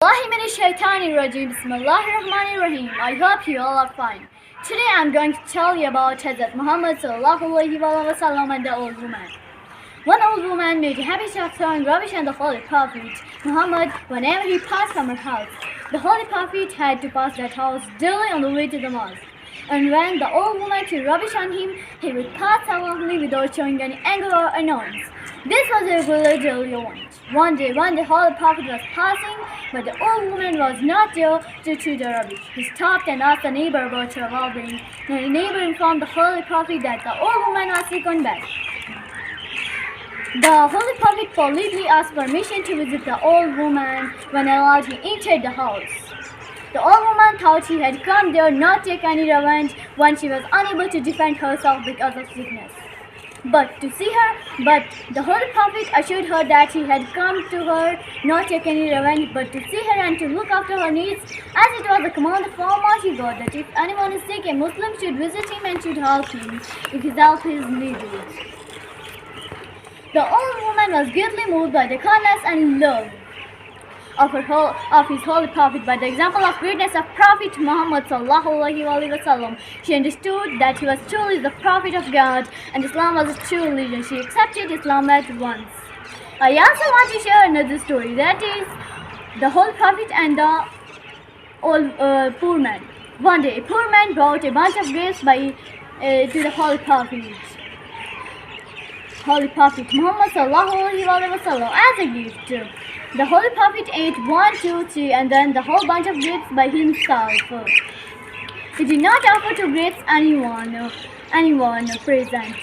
Bismillahirrahmanirrahim. I hope you all are fine. Today I'm going to tell you about Hazrat Muhammad ﷺ and the old woman. One old woman made a habit of throwing rubbish at the Holy Prophet Muhammad whenever he passed from her house. The Holy Prophet had to pass that house daily on the way to the mosque. And when the old woman threw rubbish on him, he would pass silently without showing any anger or annoyance. This was a village earlier one day when the Holy Prophet was passing, but the old woman was not there to throw the rubbish. He stopped and asked the neighbor about her well-being. The neighbor informed the Holy Prophet that the old woman was sick on bed. The Holy Prophet politely asked permission to visit the old woman. When allowed, he entered the house. The old woman thought he had come there not to take any revenge when she was unable to defend herself because of sickness. But the Holy Prophet assured her that he had come to her not to take any revenge, but to see her and to look after her needs, as it was a command from Almighty God that if anyone is sick, a Muslim should visit him and should help him if his help is needed. The old woman was greatly moved by the kindness and love of his Holy Prophet. By the example of greatness of Prophet Muhammad ﷺ, she understood that he was truly the Prophet of God and Islam was a true religion. She accepted Islam at once. I also want to share another story, that is the Holy Prophet and the old poor man. One day, a poor man brought a bunch of grapes to the Holy Prophet Muhammad ﷺ as a gift. The Holy Prophet ate 1, 2, 3 and then the whole bunch of grapes by himself. He did not offer to grapes anyone present.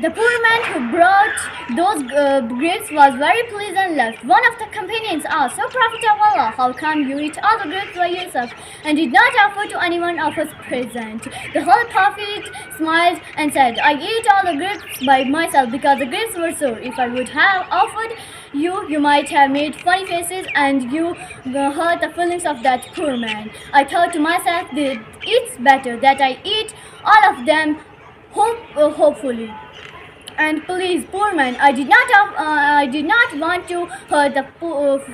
The poor man who brought those grapes was very pleased and left. One of the companions asked, "O Prophet of Allah, how come you eat all the grapes by yourself and did not offer to anyone of us present?" The Holy Prophet smiled and said, "I ate all the grapes by myself because the grapes were sour. If I would have offered you might have made funny faces and you hurt the feelings of that poor man. I thought to myself that it's better that I eat all of them hopefully. And please, poor man, I did not want to hurt the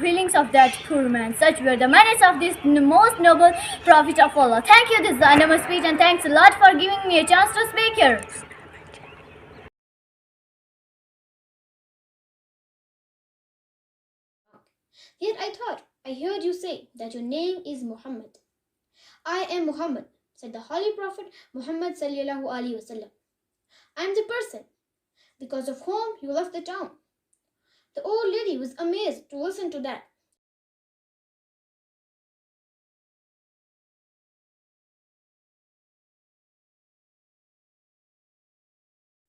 feelings of that poor man." Such were the manners of this most noble Prophet of Allah. Thank you. This is the end of my speech, and thanks a lot for giving me a chance to speak here. Yet I thought I heard you say that your name is Muhammad. "I am Muhammad," said the Holy Prophet Muhammad ﷺ. "I am the person because of whom you left the town." The old lady was amazed to listen to that.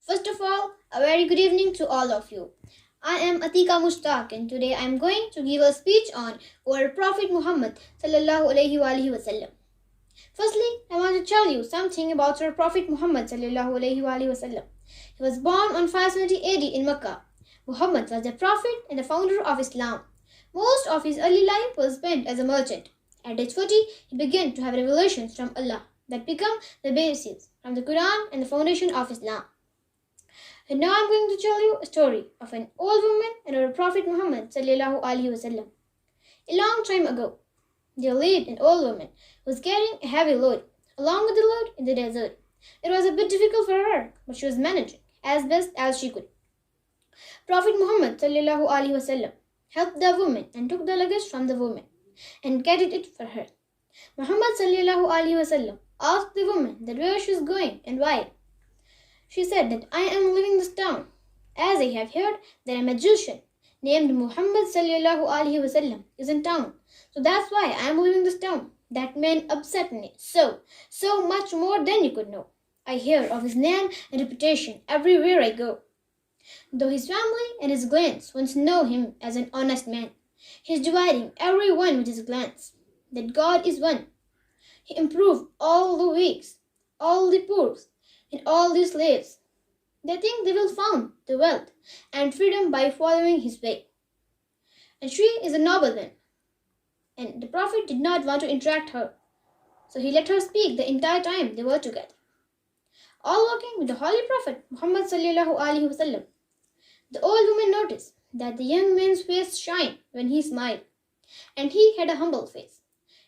First of all, a very good evening to all of you. I am Atika Mushtaq and today I am going to give a speech on our Prophet Muhammad ﷺ. Firstly, I want to tell you something about our Prophet Muhammad ﷺ. He was born on 570 AD in Mecca. Muhammad was the prophet and the founder of Islam. Most of his early life was spent as a merchant. At age 40, he began to have revelations from Allah that become the basis from the Quran and the foundation of Islam. And now I'm going to tell you a story of an old woman and our Prophet Muhammad ﷺ. A long time ago, there lived an old woman who was carrying a heavy load along with the load in the desert. It was a bit difficult for her, but she was managing as best as she could. Prophet Muhammad ﷺ helped the woman and took the luggage from the woman and carried it for her. Muhammad ﷺ asked the woman that where she was going and why. She said that "I am leaving this town, as I have heard that a magician named Muhammad ﷺ is in town. So that's why I am leaving this town. That man upset me so much more than you could know. I hear of his name and reputation everywhere I go. Though his family and his clans once know him as an honest man, he is dividing everyone with his clans. That God is one. He improved all the weak, all the poor, and all the slaves. They think they will found the wealth and freedom by following his way. And she is a noble one. And the Prophet did not want to interact her, so he let her speak the entire time they were together. All walking with the Holy Prophet Muhammad ﷺ. The old woman noticed that the young man's face shined when he smiled, and he had a humble face.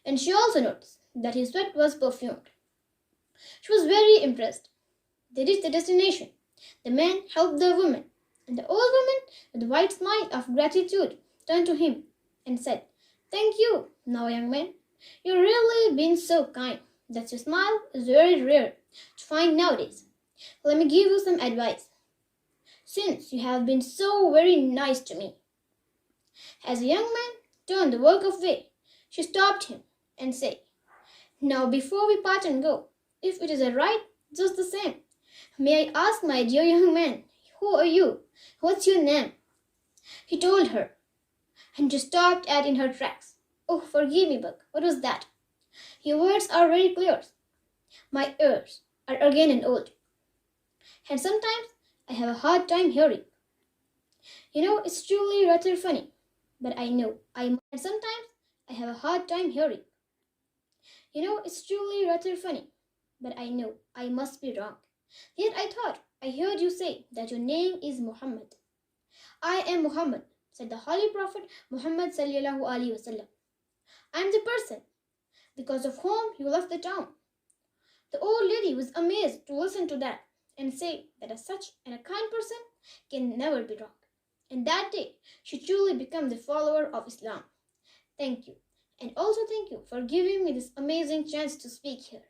And she also noticed that his sweat was perfumed. She was very impressed. They reached the destination. The man helped the woman, and the old woman, with a wide smile of gratitude, turned to him and said, "Thank you, now young man. You've really been so kind that your smile is very rare to find nowadays. Let me give you some advice, since you have been so very nice to me." As the young man turned to walk away, she stopped him and said, "Now before we part and go, if it is a right, just the same, may I ask, my dear young man, who are you? What's your name?" He told her, and she stopped in her tracks. "Oh, forgive me, Buck. What was that? Your words are very clear. My ears are again and old, and sometimes I have a hard time hearing. You know, it's truly rather funny, but I know and sometimes I have a hard time hearing. You know, it's truly rather funny, but I know I must be wrong. Yet I thought I heard you say that your name is Muhammad." "I am Muhammad," said the Holy Prophet Muhammad sallallahu alaihi wasallam. "I am the person because of whom you left the town." The old lady was amazed to listen to that and say that such a kind person can never be wrong. And that day she truly became the follower of Islam. Thank you, and also thank you for giving me this amazing chance to speak here.